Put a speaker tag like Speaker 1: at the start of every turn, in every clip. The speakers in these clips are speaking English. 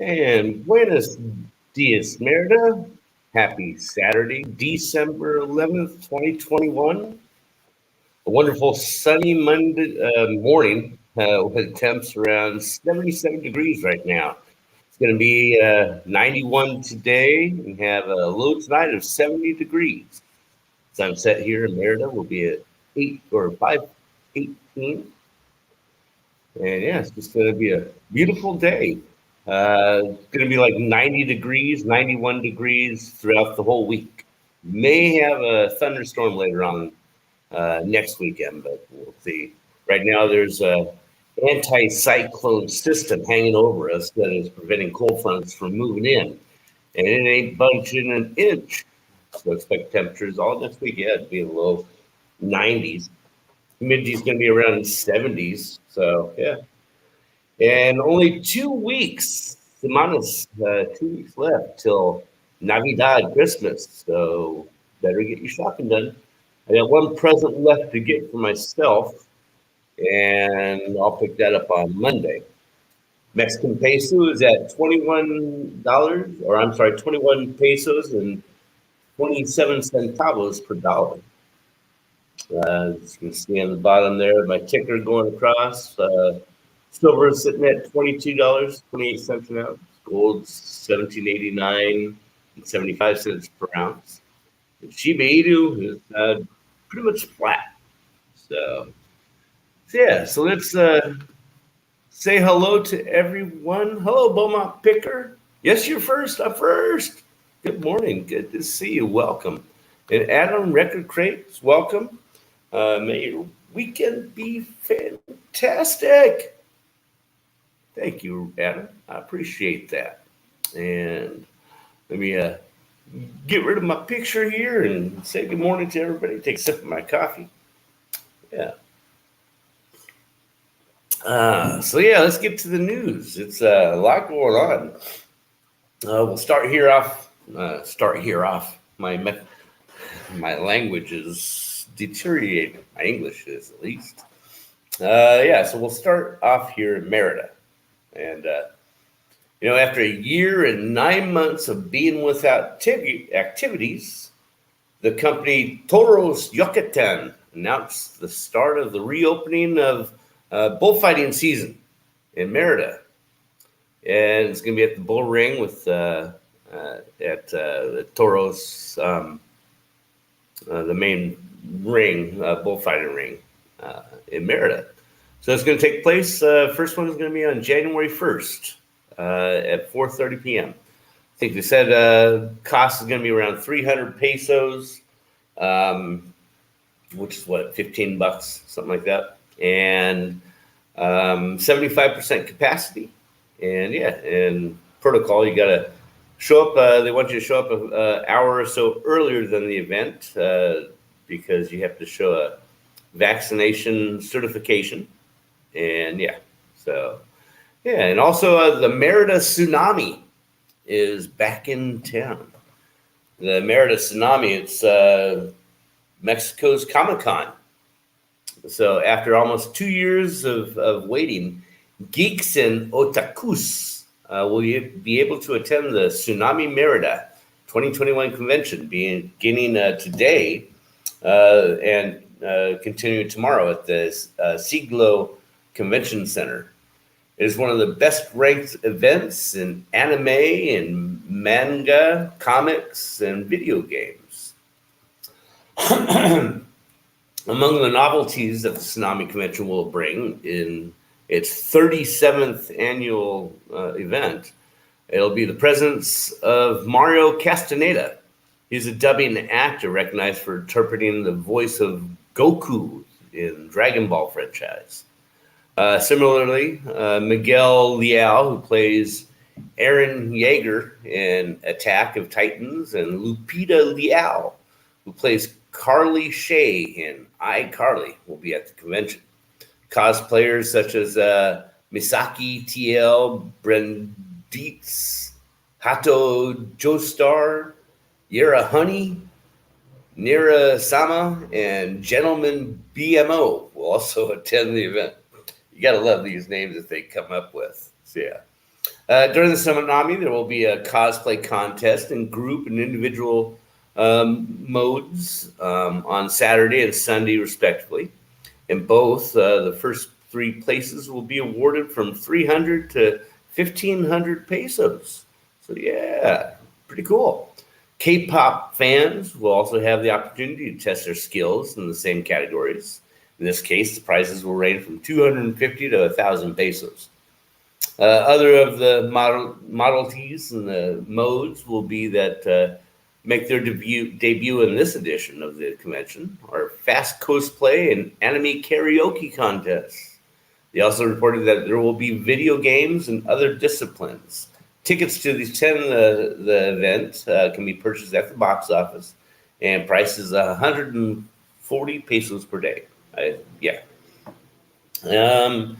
Speaker 1: And Buenos Dias Merida. Happy Saturday, December 11th, 2021. A wonderful sunny Monday morning with temps around 77 degrees right now. It's going to be 91 today and have a low tonight of 70 degrees. Sunset here in Merida will be at 8 or 5:18. And yeah, it's just going to be a beautiful day. It's going to be like 90 degrees, 91 degrees throughout the whole week. May have a thunderstorm later on next weekend, but we'll see. Right now, there's a anti-cyclone system hanging over us that is preventing cold fronts from moving in, and it ain't budging an inch. So expect temperatures all next week, yeah, to be in the low 90s. Humidity is going to be around 70s. So yeah, and only 2 weeks, semanas, 2 weeks left till Navidad, Christmas. So better get your shopping done. I got one present left to get for myself, and I'll pick that up on Monday. Mexican peso is at $21, or I'm sorry, 21 pesos and 27 centavos per dollar. As you can see on the bottom there, my ticker going across. Silver is sitting at $22.28 an ounce. Gold's 17.89 and 75 cents per ounce. And Shiba Inu is pretty much flat. So yeah, so let's say hello to everyone. Hello, Beaumont Picker. Yes, you're first. I'm first. Good morning. Good to see you. Welcome. And Adam Record Crates, welcome. May your weekend be fantastic. Thank you, Adam. I appreciate that. And let me get rid of my picture here and say good morning to everybody. Take a sip of my coffee. Yeah. So yeah, let's get to the news. It's a lot going on. We'll start here off. My language is deteriorating. My English is at least. Yeah, so we'll start off here in Merida, and after a year and 9 months of being without activities, the company Toros Yucatan announced the start of the reopening of bullfighting season in Merida, and it's going to be at the Bull Ring with at the Toros, the main ring, bullfighting ring in Merida. So it's going to take place. First one is going to be on January 1st at 4:30 p.m. I think they said cost is going to be around 300 pesos, which is what, $15, something like that, and 75% capacity. And yeah, and protocol, you got to show up. They want you to show up an hour or so earlier than the event because you have to show a vaccination certification. And yeah, so yeah, and also the Merida tsunami is back in town. The Merida tsunami, it's Mexico's Comic-Con. So after almost 2 years of waiting, geeks and otakus will be able to attend the Tsunami Merida 2021 convention beginning today and continuing tomorrow at the Siglo Convention Center. It is one of the best ranked events in anime and manga, comics, and video games. Among the novelties that the Tsunami Convention will bring in its 37th annual event, it'll be the presence of Mario Castaneda. He's a dubbing actor recognized for interpreting the voice of Goku in Dragon Ball franchise. Similarly, Miguel Leal, who plays Eren Yeager in Attack of Titans, and Lupita Leal, who plays Carly Shay in iCarly, will be at the convention. Cosplayers such as Misaki TL, Brenditz, Hato Joestar, Yera Honey, Nira Sama, and Gentleman BMO will also attend the event. You got to love these names that they come up with. So, yeah. During the Tsunami, there will be a cosplay contest in group and individual modes on Saturday and Sunday, respectively. In both, the first three places will be awarded from 300 to 1,500 pesos. So, yeah, pretty cool. K-pop fans will also have the opportunity to test their skills in the same categories. In this case, the prizes will range from 250 to 1,000 pesos. Other of the modalities and the modes will be that make their debut in this edition of the convention are fast cosplay and anime karaoke contests. They also reported that there will be video games and other disciplines. Tickets to the event can be purchased at the box office, and price is 140 pesos per day. Yeah. And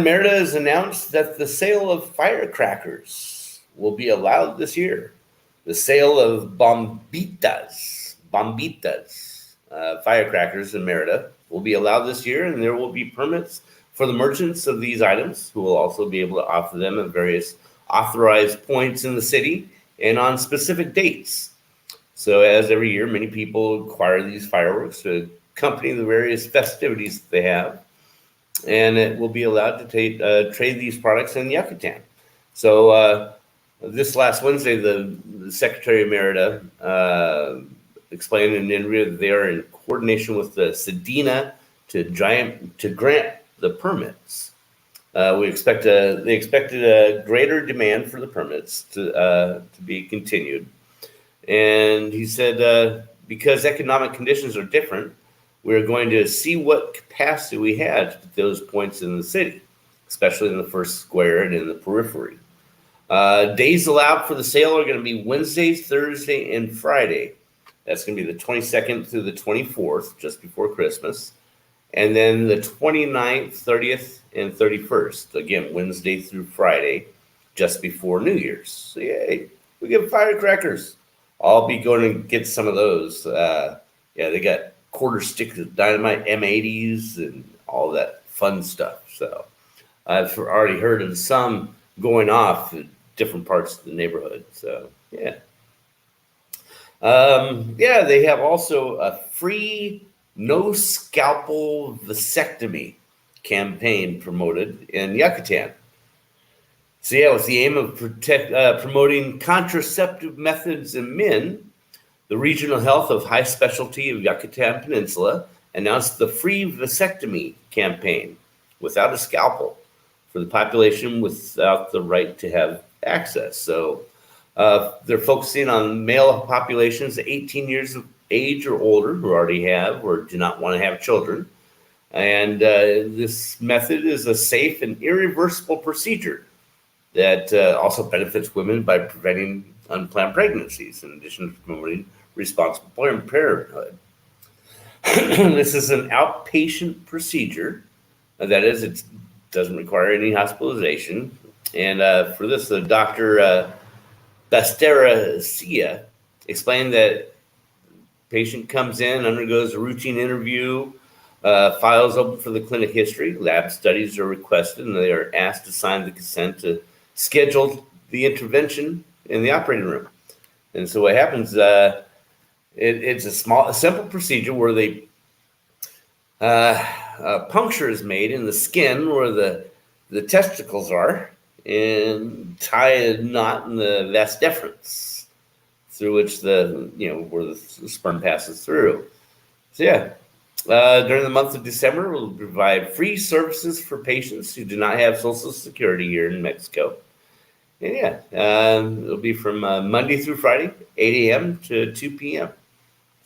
Speaker 1: Merida has announced that the sale of firecrackers will be allowed this year. The sale of bombitas, firecrackers in Merida will be allowed this year, and there will be permits for the merchants of these items who will also be able to offer them at various authorized points in the city and on specific dates. So as every year, many people acquire these fireworks to accompany the various festivities that they have, and it will be allowed to trade these products in Yucatan. So this last Wednesday, the Secretary of Merida explained in an interview that they are in coordination with the Sedena to grant the permits. They expected a greater demand for the permits to be continued. And he said, because economic conditions are different, we're going to see what capacity we had at those points in the city, especially in the first square and in the periphery. Days allowed for the sale are going to be Wednesday, Thursday, and Friday. That's going to be the 22nd through the 24th, just before Christmas. And then the 29th, 30th, and 31st, again, Wednesday through Friday, just before New Year's. So, yay, we get firecrackers. I'll be going to get some of those. They got quarter sticks of dynamite, M80s, and all that fun stuff. So I've already heard of some going off in different parts of the neighborhood. So, yeah. They have also a free no scalpel vasectomy campaign promoted in Yucatan. So, yeah, with the aim of promoting contraceptive methods in men, the Regional Health of High Specialty of Yucatan Peninsula announced the free vasectomy campaign without a scalpel for the population without the right to have access. So they're focusing on male populations 18 years of age or older who already have or do not want to have children. And this method is a safe and irreversible procedure that also benefits women by preventing unplanned pregnancies, in addition to promoting responsible parenthood. This is an outpatient procedure. That is, it doesn't require any hospitalization. And for this, the Dr. Bastercia explained that patient comes in, undergoes a routine interview, files open for the clinic history, lab studies are requested, and they are asked to sign the consent to schedule the intervention in the operating room. And so what happens, it's a simple procedure where they a puncture is made in the skin where the testicles are, and tie a knot in the vas deferens through which where the sperm passes through. So yeah, during the month of December, we'll provide free services for patients who do not have Social Security here in Mexico. And yeah, it'll be from Monday through Friday, 8 a.m. to 2 p.m.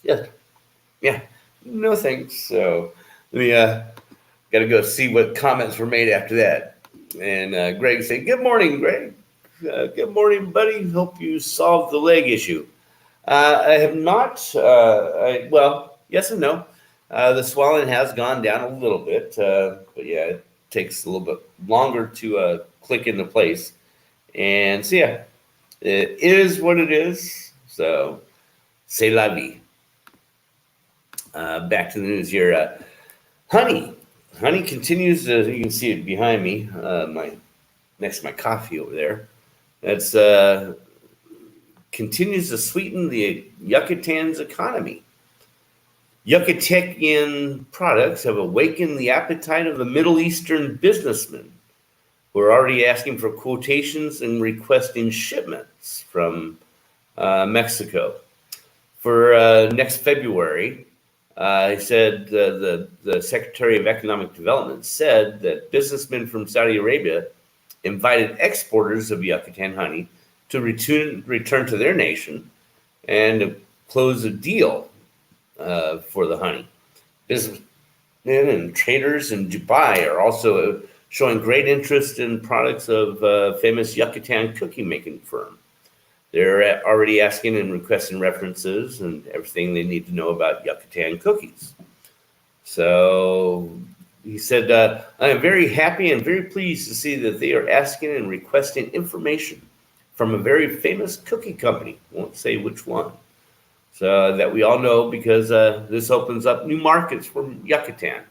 Speaker 1: Yeah, no thanks. So let me got to go see what comments were made after that. And Greg said, "Good morning, Greg. Good morning, buddy. Hope you solved the leg issue." I have not. Well, yes and no. The swelling has gone down a little bit, but yeah, it takes a little bit longer to click into place. And so yeah, it is what it is. So, c'est la vie. Back to the news Honey continues to, you can see it behind me, my next to my coffee over there. That's continues to sweeten the Yucatan's economy. Yucatecan products have awakened the appetite of the Middle Eastern businessmen who are already asking for quotations and requesting shipments from Mexico. For next February, he said the Secretary of Economic Development said that businessmen from Saudi Arabia invited exporters of Yucatan honey to return to their nation and close a deal for the honey. Businessmen and traders in Dubai are also showing great interest in products of famous Yucatan cookie making firm. They're already asking and requesting references and everything they need to know about Yucatan cookies. So he said, I am very happy and very pleased to see that they are asking and requesting information from a very famous cookie company. Won't say which one. So that we all know, because this opens up new markets for Yucatan,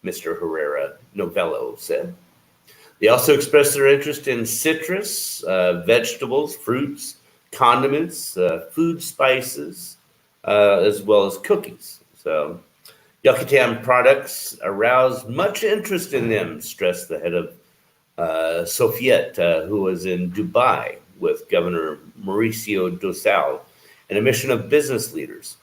Speaker 1: Mr. Herrera Novello said. They also expressed their interest in citrus, vegetables, fruits, condiments, food spices, as well as cookies. So Yucatan products aroused much interest in them, stressed the head of Sofiet, who was in Dubai with Governor Mauricio Dosal and a mission of business leaders.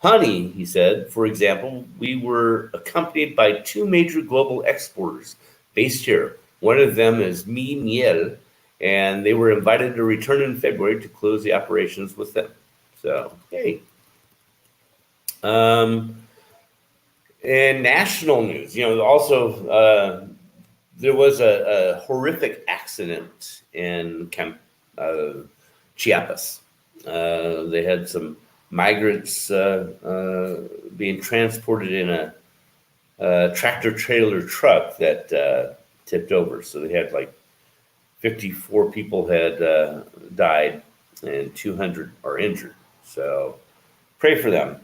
Speaker 1: Honey, he said, for example, we were accompanied by two major global exporters based here. One of them is Mi Miel, and they were invited to return in February to close the operations with them. So, hey. And national news, also there was a horrific accident in Chiapas. They had some migrants being transported in a tractor trailer truck that tipped over. So they had like 54 people had died and 200 are injured. So pray for them.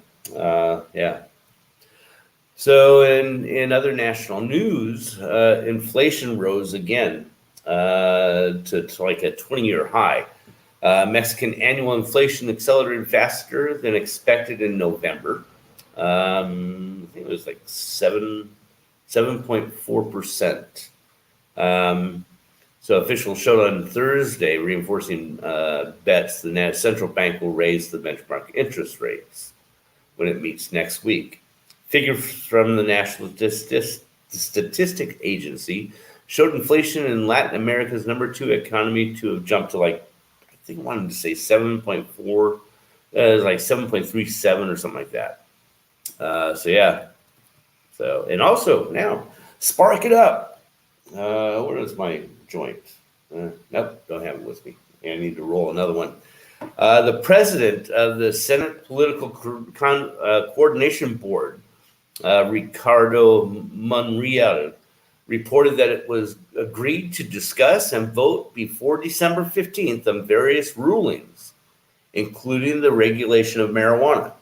Speaker 1: Yeah. So in other national news, inflation rose again to like a 20-year high. Mexican annual inflation accelerated faster than expected in November. I think it was like 7.4%. So officials showed on Thursday, reinforcing bets the central bank will raise the benchmark interest rates when it meets next week. Figures from the National Statistic Agency showed inflation in Latin America's number 2 economy to have jumped to like, I think I wanted to say 7.4, like 7.37 or something like that. So yeah. So, and also now, spark it up. Where is my joint? Nope, don't have it with me. I need to roll another one. The president of the Senate Political Coordination Board, Ricardo Monreal, reported that it was agreed to discuss and vote before December 15th on various rulings, including the regulation of marijuana.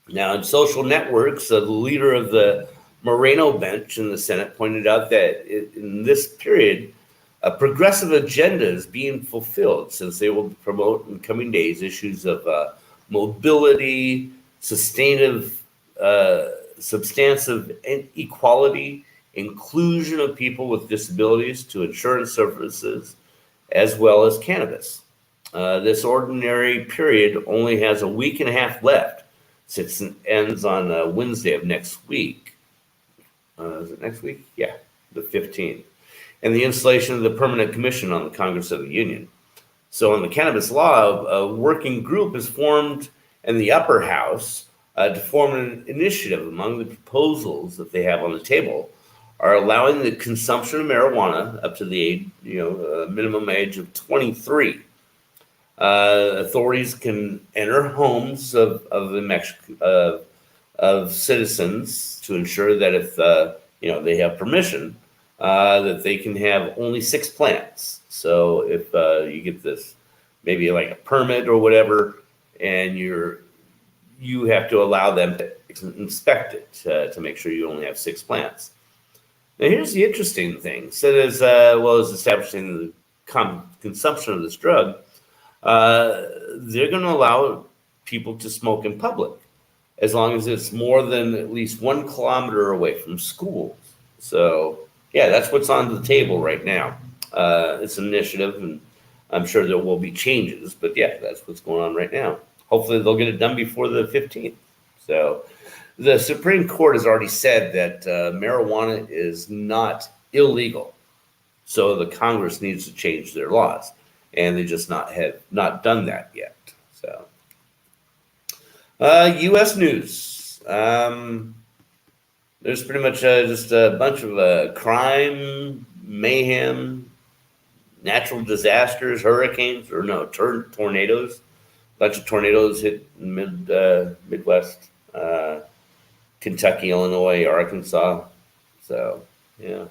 Speaker 1: Now, in social networks, the leader of the Moreno bench in the Senate pointed out that in this period, a progressive agenda is being fulfilled, since they will promote in coming days issues of mobility, substantive equality, inclusion of people with disabilities to insurance services, as well as cannabis. This ordinary period only has a week and a half left, since it ends on Wednesday of next week. Is it next week? Yeah, the 15th. And the installation of the Permanent Commission on the Congress of the Union. So on the cannabis law, a working group is formed in the upper house to form an initiative. Among the proposals that they have on the table are allowing the consumption of marijuana up to the age, minimum age of 23. Authorities can enter homes of citizens to ensure that if they have permission, that they can have only 6 plants. So if you get this, maybe like a permit or whatever, and you have to allow them to inspect it to make sure you only have 6 plants. Now, here's the interesting thing. So, as well as establishing the consumption of this drug, they're going to allow people to smoke in public as long as it's more than at least 1 kilometer away from schools. So, yeah, that's what's on the table right now. It's an initiative, and I'm sure there will be changes, but yeah, that's what's going on right now. Hopefully, they'll get it done before the 15th. So, the Supreme Court has already said that marijuana is not illegal. So the Congress needs to change their laws, and they just have not done that yet. So, U.S. news. There's pretty much just a bunch of crime, mayhem, natural disasters, hurricanes, or no, tornadoes. A bunch of tornadoes hit Midwest, Kentucky, Illinois, Arkansas. So, yeah.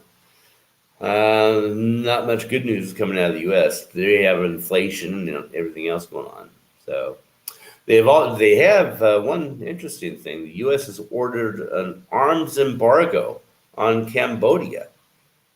Speaker 1: Not much good news coming out of the U.S. They have inflation and everything else going on. So they have one interesting thing. The U.S. has ordered an arms embargo on Cambodia,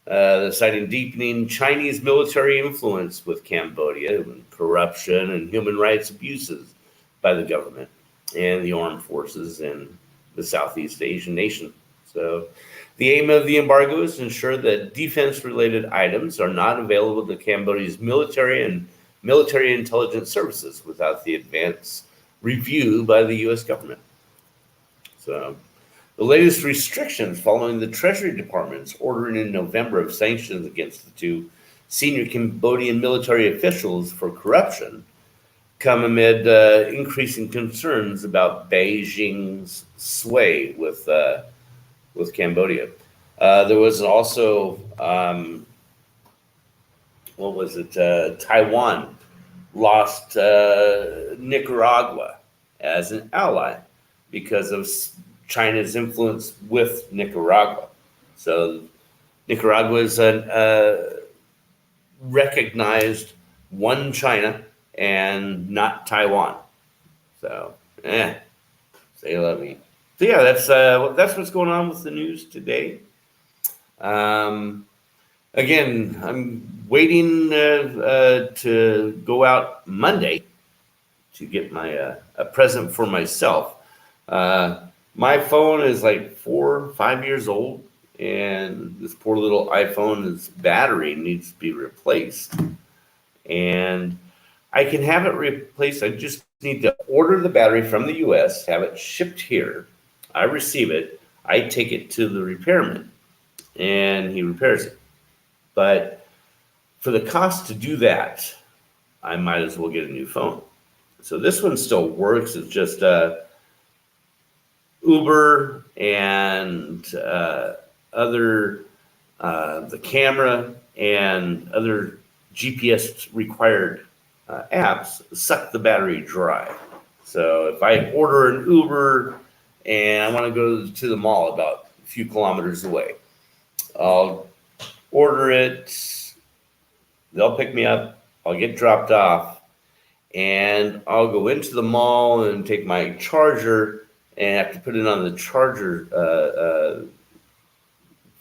Speaker 1: citing deepening Chinese military influence with Cambodia, and corruption and human rights abuses by the government and the armed forces in the Southeast Asian nation. So the aim of the embargo is to ensure that defense-related items are not available to Cambodia's military and military intelligence services without the advance review by the U.S. government. So the latest restrictions following the Treasury Department's ordering in November of sanctions against the two senior Cambodian military officials for corruption come amid increasing concerns about Beijing's sway with Cambodia. There was also, what was it? Taiwan lost Nicaragua as an ally because of China's influence with Nicaragua. So Nicaragua is a recognized one China and not Taiwan. So, say let me. So yeah, that's what's going on with the news today. Again, I'm waiting to go out Monday to get my a present for myself. My phone is like 4 or 5 years old, and this poor little iPhone's battery needs to be replaced. And I can have it replaced. I just need to order the battery from the U.S., have it shipped here. I receive it. I take it to the repairman, and he repairs it. But for the cost to do that, I might as well get a new phone. So this one still works. It's just Uber and other the camera and other GPS required apps suck the battery dry. So if I order an Uber and I want to go to the mall about a few kilometers away, I'll order it. They'll pick me up. I'll get dropped off, and I'll go into the mall and take my charger and have to put it on the charger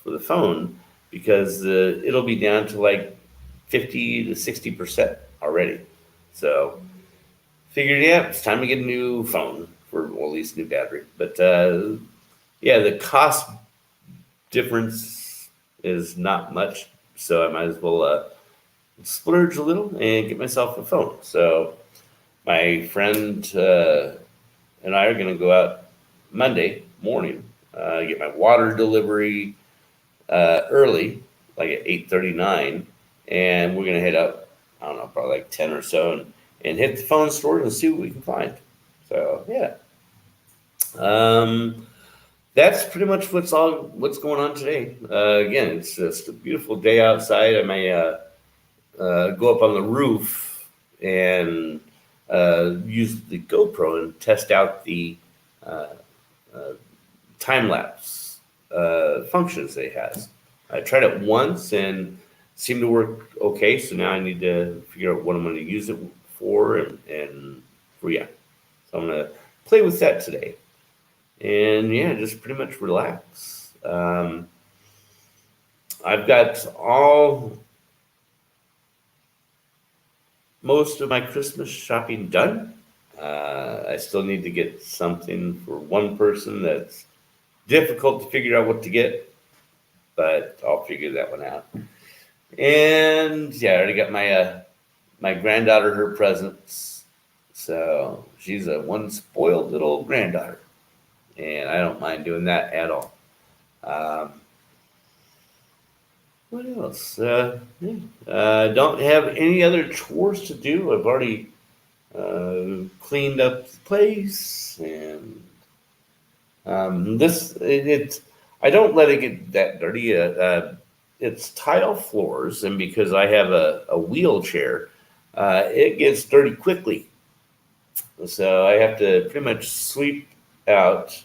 Speaker 1: for the phone because it'll be down to like 50 to 60% already. So figured, yeah, it's time to get a new phone for at least new battery. But yeah, the cost difference is not much, so I might as well splurge a little and get myself a phone. So my friend and I are going to go out Monday morning, get my water delivery early, like at 8:39, and we're going to head up, I don't know, probably like 10 or so, and hit the phone store and see what we can find. So yeah, that's pretty much what's going on today. Again, it's just a beautiful day outside. I may go up on the roof and use the GoPro and test out the time lapse functions they has. I tried it once and seemed to work okay. So now I need to figure out what I'm going to use it for, and yeah. So I'm going to play with that today, and yeah, just pretty much relax. I've got most of my Christmas shopping done. I still need to get something for one person that's difficult to figure out what to get, but I'll figure that one out. And yeah, I already got my granddaughter her presents. So she's a one spoiled little granddaughter, and I don't mind doing that at all. Um, what else? Don't have any other chores to do. I've already cleaned up the place, and I don't let it get that dirty. It's tile floors, and because I have a wheelchair, it gets dirty quickly. So I have to pretty much sweep out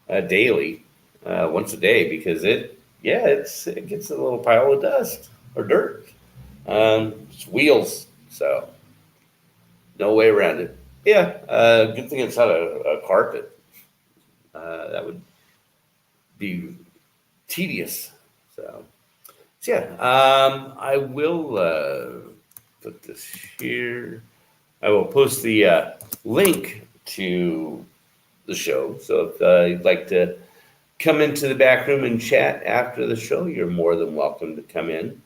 Speaker 1: daily, once a day, because it gets a little pile of dust or dirt. It's wheels, so no way around it. Yeah, good thing it's not a carpet. That would be tedious. So yeah, I will put this here. I will post the link to the show. So if you'd like to come into the back room and chat after the show, you're more than welcome to come in.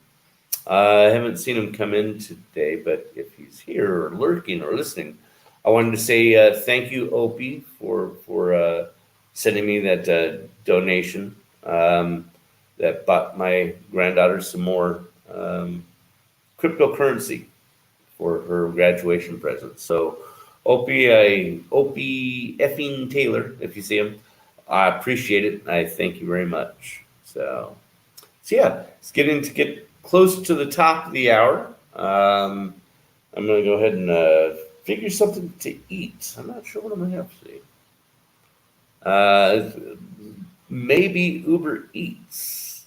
Speaker 1: I haven't seen him come in today, but if he's here or lurking or listening, I wanted to say thank you, Opie, for sending me that donation that bought my granddaughter some more cryptocurrency for her graduation present. So, Opie effing Taylor, if you see him, I appreciate it. I thank you very much. So yeah, it's getting to get close to the top of the hour. I'm going to go ahead and figure something to eat. I'm not sure what I'm going to have today. Maybe Uber Eats.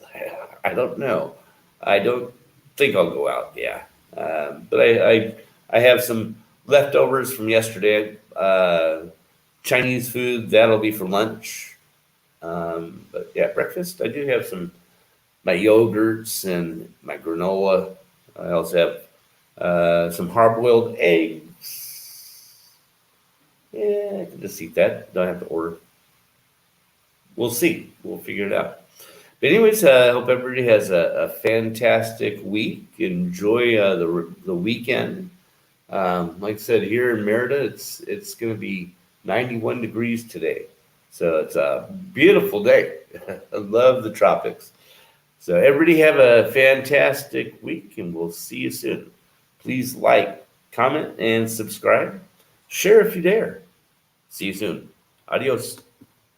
Speaker 1: I don't know. I don't think I'll go out. Yeah, but I have some leftovers from yesterday. Chinese food that'll be for lunch. But yeah, breakfast. I do have my yogurts and my granola. I also have some hard-boiled eggs. Yeah, I can just eat that. Don't have to order. We'll see. We'll figure it out. But anyways, I hope everybody has a fantastic week. Enjoy the weekend. Like I said, here in Merida, it's going to be 91 degrees today. So it's a beautiful day. I love the tropics. So everybody have a fantastic week, and we'll see you soon. Please like, comment, and subscribe. Share if you dare. See you soon. Adios.